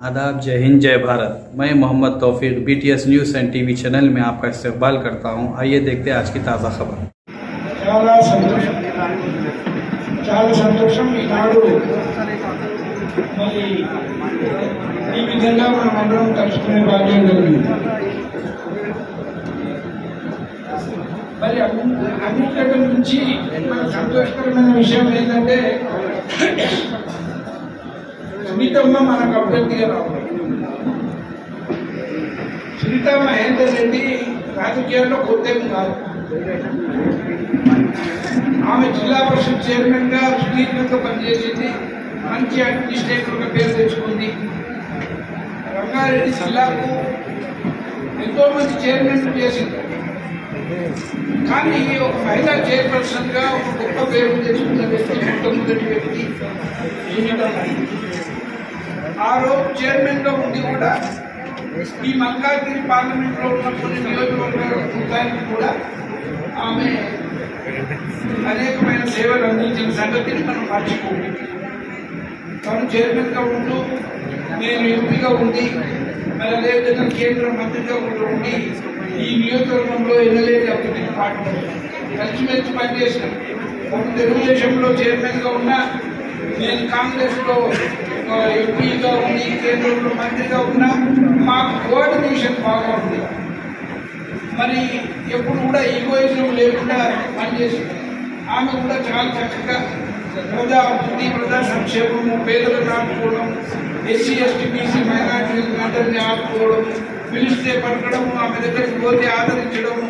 आदाब, जय हिंद, जय भारत। मैं मोहम्मद तौफीक BTS news and TV channel में आपका इस्तकबाल करता हूं। आइए देखते हैं आज की ताज़ा खबर। చాలా సంతోషం ఈనాడు మరి ఈ విధంగా మనం అందరం కలుసుకునే భాగ్యం కలిగింది. మరి అన్నింటి నుంచి మన సంతోషకరమైన విషయం ఏంటంటే సునీతమ్మ మనకు అభ్యర్థిగా రావాలి. సునీత మహేందర్ రెడ్డి రాజకీయాల్లో కొత్తేం కాదు. ఆమె జిల్లా పరిషత్ చైర్మన్ గా సుదీర్ఘంగా పనిచేసింది. మంచి అడ్మినిస్ట్రేటర్గా పేరు తెచ్చుకుంది. రంగారెడ్డి జిల్లాకు ఎంతో మంది చైర్మన్ చేసింది. కానీ ఒక మహిళా చైర్పర్సన్ గా ఒక గొప్ప పేరు తెచ్చుకున్న వ్యక్తి, మొట్టమొదటి వ్యక్తి ఆ రోజు చైర్మన్ గా ఉండి కూడా ఈ మల్కాజ్గిరి పార్లమెంట్ లో ఉన్న కొన్ని నియోజకవర్గాల మొత్తానికి కూడా ఆమె అనేకమైన సేవలు అందించిన సంగతిని మనం మర్చిపోము. తను చైర్మన్ గా ఉంటూ, నేను ఎంపీగా ఉండి, మరి అదేవిధంగా కేంద్ర మంత్రిగా ఉండి ఈ నియోజకవర్గంలో ఎన్నలేని అభివృద్ధికి పాటుపడ్డాను. కలిసిమెలిసి పనిచేసినాం. తను తెలుగుదేశంలో చైర్మన్ గా ఉన్నా, నేను కాంగ్రెస్ లో ఎంపీగా ఉండి కేంద్రంలో మంత్రిగా ఉన్నా మాకు కోఆర్డినేషన్ బాగా ఉంది. మరి ఎప్పుడు కూడా ఈగోయిజం లేకుండా పనిచేసింది. ఆమె కూడా చాలా చక్కగా ప్రజా అభివృద్ధి, ప్రజా సంక్షేమము, పేదలను ఆదుకోవడం, SC, ST, BC మైనార్టీలందరినీ ఆదుకోవడం, పిలిస్తే పలకడము, ఆమె దగ్గరికి పోతే ఆదరించడము,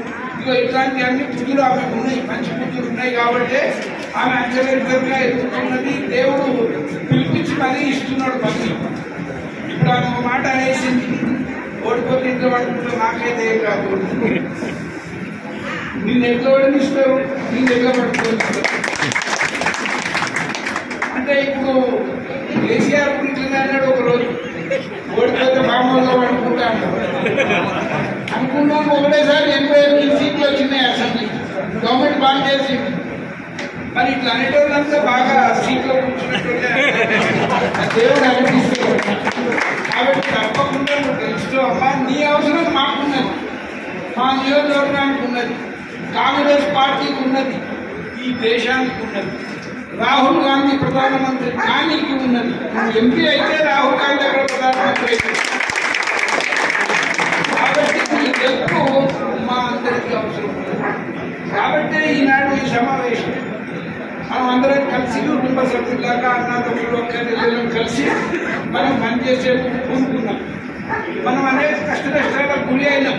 ఇట్లాంటి అన్ని బుద్ధులు ఆమె ఉన్నాయి, మంచి బుద్ధులు ఉన్నాయి. కాబట్టి ఆమె అంచెలంచెలుగా ఎదుర్కొన్నది. దేవుడు పిలిపించి మరీ ఇస్తున్నాడు పని. ఇప్పుడు ఆమె ఒక మాట అనేసింది, ఓడిపోతే ఇంట్లో పడుకుంటే నాకైతే ఏం కాదు, నిన్ను ఎట్లా ఓడినిస్తారు, నిన్ను ఎట్లా పడుకుంటారు అంటే ఇప్పుడు కేసీఆర్ గురించి అన్నాడు ఒక రోజు, ఓడిపోతే మామూలుగా పడుకుంటా అంటారు. అనుకున్నాము ఒకటేసారి 88 సీట్లు వచ్చినాయి అసెంబ్లీ, గవర్నమెంట్ బాగా చేసింది. మరి ఇట్లా అనేటోళ్ళంతా బాగా సీట్లో కూర్చున్నట్టుంటే దేవుడు అనిపిస్తుంది. కాబట్టి తప్పకుండా నువ్వు తెలుసుకో అమ్మా, నీ అవసరం మాకున్నది, మా నియోజకవర్గానికి ఉన్నది, కాంగ్రెస్ పార్టీకి ఉన్నది, ఈ దేశానికి ఉన్నది. రాహుల్ గాంధీ ప్రధానమంత్రి కానీకి ఉన్నది. ఎంపీ అయితే రాహుల్ గాంధీ అక్కడ ప్రధానమంత్రి అయితే, కాబట్టి ఈ గెలుపు మా అందరికీ అవసరం ఉన్నది. కాబట్టి ఈనాడు ఈ సమావేశం మనం అందరం కలిసి కుటుంబ సభ్యులాగా అన్నదమ్ములు ఒక్కరిద్దరం కలిసి మనం పనిచేసేందుకు కోరుకున్నాం. మనం అనేక కష్ట నష్టాలకు గురి అయినాం.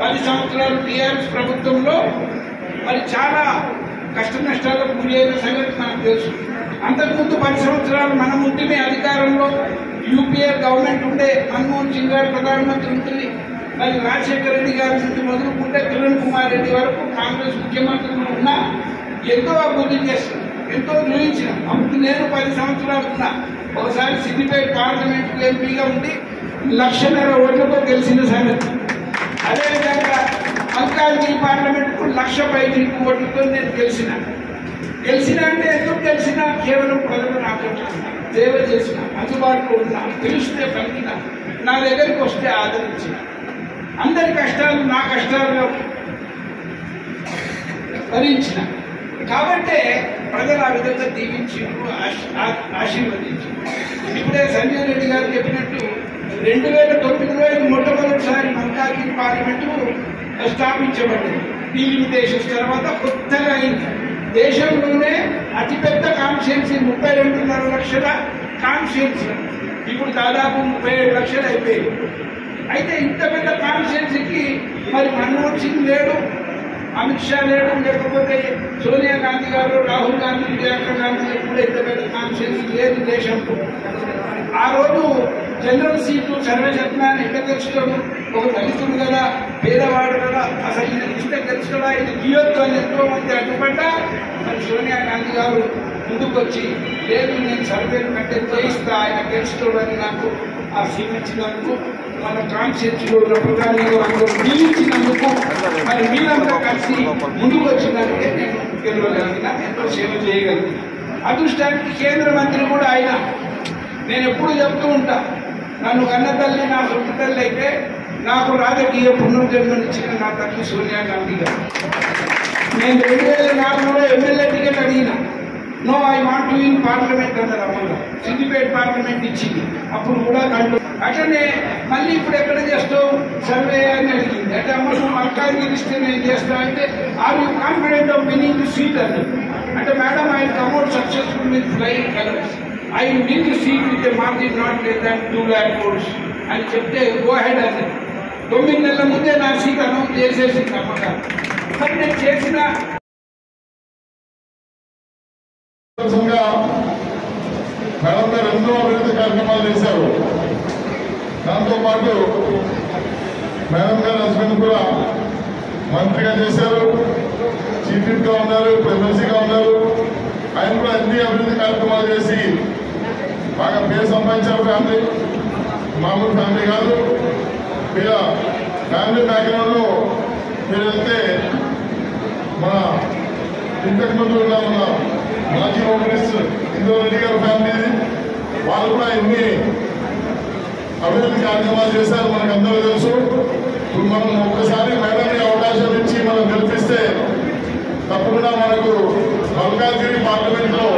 10 సంవత్సరాలు టీఆర్ఎస్ ప్రభుత్వంలో మరి చాలా కష్ట నష్టాలకు గురి అయిన సంగతి నాకు తెలుసు. అంతకుముందు 10 సంవత్సరాలు మనం ఉంటేనే అధికారంలో UPA గవర్నమెంట్ ఉండే, మన్మోహన్ సింగ్ గారు ప్రధానమంత్రి ఉంటుంది. మరి రాజశేఖర రెడ్డి గారి నుండి మొదలుకుంటే కిరణ్ కుమార్ రెడ్డి వరకు కాంగ్రెస్ ముఖ్యమంత్రులు ఉన్నా ఎంతో అభివృద్ధి చేస్తున్నాం, ఎంతో చూపించినాం. అప్పుడు నేను 10 సంవత్సరాలు ఉన్నా. ఒకసారి సిద్దిపేట పార్లమెంట్ ఎంపీగా ఉండి 1,00,000 ఓట్లతో గెలిచిన సంగతి. అదేవిధంగా మల్కాజ్గిరి పార్లమెంట్కు 1,00,000 పైకి ఓట్లతో నేను గెలిచిన అంటే ఎందుకు గెలిచినా, కేవలం ప్రజలు నాకు సేవ చేసిన, అందుబాటులో ఉన్నా, పిలిస్తే పలికిన, నా దగ్గరికి వస్తే ఆదరించిన, అందరి కష్టాలు నా కష్టాలుగా భరించిన. కాబట్టి ప్రజలు ఆ విధంగా దీవించి ఆశీర్వదించి, ఇప్పుడే సంజయ్ రెడ్డి గారు చెప్పినట్టు 2009లో మొట్టమొదటిసారి మల్కాజ్గిరి పార్లమెంటు స్థాపించబడింది. డీలిమిటేషన్స్ తర్వాత కొత్తగా అయింది. దేశంలోనే అతిపెద్ద కాన్స్టిట్యున్సీ 32.5 లక్షల కాన్స్టిట్యున్సీ, ఇప్పుడు దాదాపు 37 లక్షలు అయిపోయాయి. అయితే ఇంత పెద్ద కాన్స్టిట్యున్సీకి మరి మన్మోహన్ సింగ్ లేడు, అమిత్ షా లేడు, లేకపోతే సోనియా గాంధీ గారు, రాహుల్ గాంధీ, ప్రియాంక గాంధీ కూడా ఇంత పెద్ద కాన్స్టిట్యున్సీ లేదు దేశంలో. ఆ రోజు జనరల్ సీట్లు సర్వజత్నాన్ని ఎక్కడ తెలుసుకోవడం, ఒక దళితుడు కదా, పేదవాడు కదా, అసలు ఈయన ఇస్తే తెలుసుకోడా, ఇది గీయొద్దు అని ఎంతో మంది అడ్డుపడ్డా మరి సోనియా గాంధీ గారు ముందుకు వచ్చి, లేదు నేను సర్వేలు కంటే చేయిస్తా, ఆయన తెలుసుకోవడానికి నాకు ఆ సీట్ ఇచ్చినందుకు, మన కాన్స్టిట్యూన్సీలో ఉన్న ప్రధానిలో అందరూ నిలిచినందుకు, మరి మీరంతా కలిసి ముందుకు వచ్చినందుకే నేను గెలవగలిగిన, ఎంతో సేవ చేయగలిగిన. అదృష్టానికి కేంద్ర మంత్రి కూడా ఆయన. నేను ఎప్పుడు చెప్తూ ఉంటా, నన్ను కన్న తల్లి నా సొంత తల్లి అయితే నాకు రాజకీయ పునర్జన్మనిచ్చిన నా తల్లి సోనియా గాంధీ గారు. నేను 2004లో ఎమ్మెల్యే టికెట్ అడిగిన. No I want to in parliament అన్నారు అమ్మగా. సిద్దిపేట పార్లమెంట్ ఇచ్చింది. అప్పుడు కూడా కంట్రోల్. అట్లనే మళ్ళీ ఇప్పుడు ఎక్కడ చేస్తావు సర్వే అని అడిగింది. అంటే అమ్మ నువ్వు మల్కాజ్గిరి ఇస్తే నేను చేస్తా అంటే are you confident of winning the seat అన్నారు. అంటే madam I come out successful with flying colours. I win the seat with a margin not less than 2 lakh votes అని చెప్తే గో హెడ్ అన్నది. 9 నెలల ముందే నా సీట్ అనౌన్స్ చేసేసింది అమ్మగా. మరి నేను చేసిన మేడం గారు ఎన్నో అభివృద్ధి కార్యక్రమాలు చేశారు. దాంతోపాటు మేడం గారు హస్బెండ్ కూడా మంత్రిగా చేశారు, చీఫ్ విప్గా ఉన్నారు, ఎమ్మెల్సీగా ఉన్నారు. ఆయన కూడా అన్ని అభివృద్ధి కార్యక్రమాలు చేసి బాగా పేరు సంపాదించారు. ఫ్యామిలీ మామూలు ఫ్యామిలీ కాదు. వీళ్ళ ఫ్యామిలీ బ్యాక్గ్రౌండ్లో మీరు వెళ్తే మన ఇంతకు ముందు ఉన్న మన మాజీ హోమ్ మినిస్టర్ ఇంద్రారెడ్డి గారి ఫ్యామిలీ, వాళ్ళు కూడా ఎన్ని అభివృద్ధి కార్యక్రమాలు చేశారు మనకు అందరూ తెలుసు. ఇప్పుడు మనం ఒక్కసారి మేడంకి అవకాశం ఇచ్చి మనం గెలిపిస్తే తప్పకుండా మనకు మల్కాజ్గిరి పార్లమెంట్ లో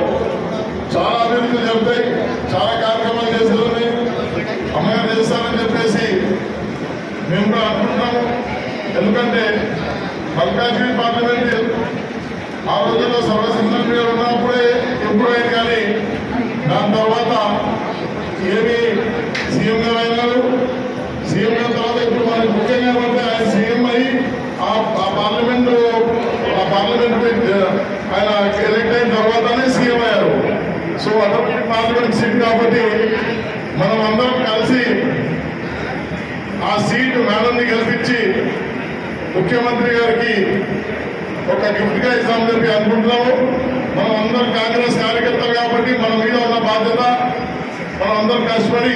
చాలా అభివృద్ధులు జరుగుతాయి, చాలా కార్యక్రమాలు చేసేది అమ్మగారు చేస్తారని చెప్పేసి మేము కూడా అనుకుంటున్నాము. ఎందుకంటే మల్కాజ్గిరి పార్లమెంట్ ఆ రోజుల్లో సర్వసింహంగా ఉన్నప్పుడే ఎప్పుడైంది, కానీ దాని తర్వాత ఏమి సీఎం గారు అయినారు. సీఎం గారి తర్వాత ఇప్పుడు మనకు ముఖ్యంగా ఏమంటే ఆయన సీఎం అయ్యి ఆ పార్లమెంట్ ఆయన ఎలక్ట్ అయిన తర్వాతనే సీఎం అయ్యారు. సో అటువంటి పార్లమెంట్ సీట్ కాబట్టి మనం అందరం కలిసి ఆ సీటు మేడంని గెలిపించి ముఖ్యమంత్రి గారికి ఒక గిఫ్ట్ గా ఇస్తామని చెప్పి అనుకుంటున్నాము. మనం అందరం కాంగ్రెస్ కార్యకర్తలు కాబట్టి మన మీద ఉన్న బాధ్యత మనం అందరం కష్టపడి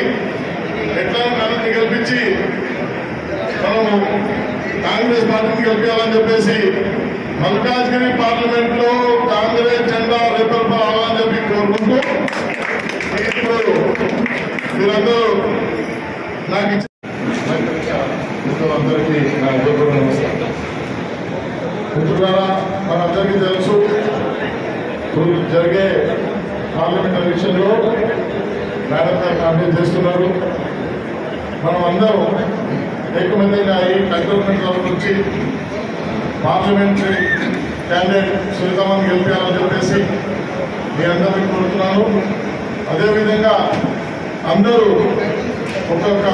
ఎట్లా మేడంని గెలిపించి మనము కాంగ్రెస్ పార్టీని గెలిపించాలని చెప్పేసి మల్కాజ్గిరి పార్లమెంట్ లో కాంగ్రెస్ జెండా రేపల్పాలని చెప్పి కోరుకుంటూ ఇప్పుడు మీరందరూ నాకు అందరికీ నా నమస్కారం. మిత్రులారా, మనందరికీ తెలుసు జరిగే పార్లమెంట్ ఎలక్షన్ లో మేడం గారు కాంటెస్ట్ చేస్తున్నారు. మనం అందరం ఏకమంతంగా ఈ కంటోన్మెంట్ నుంచి పార్లమెంటరీ క్యాండిడేట్ సునీతమ్మని గెలిపించాలని చెప్పేసి మీ అందరికీ కోరుతున్నాను. అదేవిధంగా అందరూ ఒక్కొక్క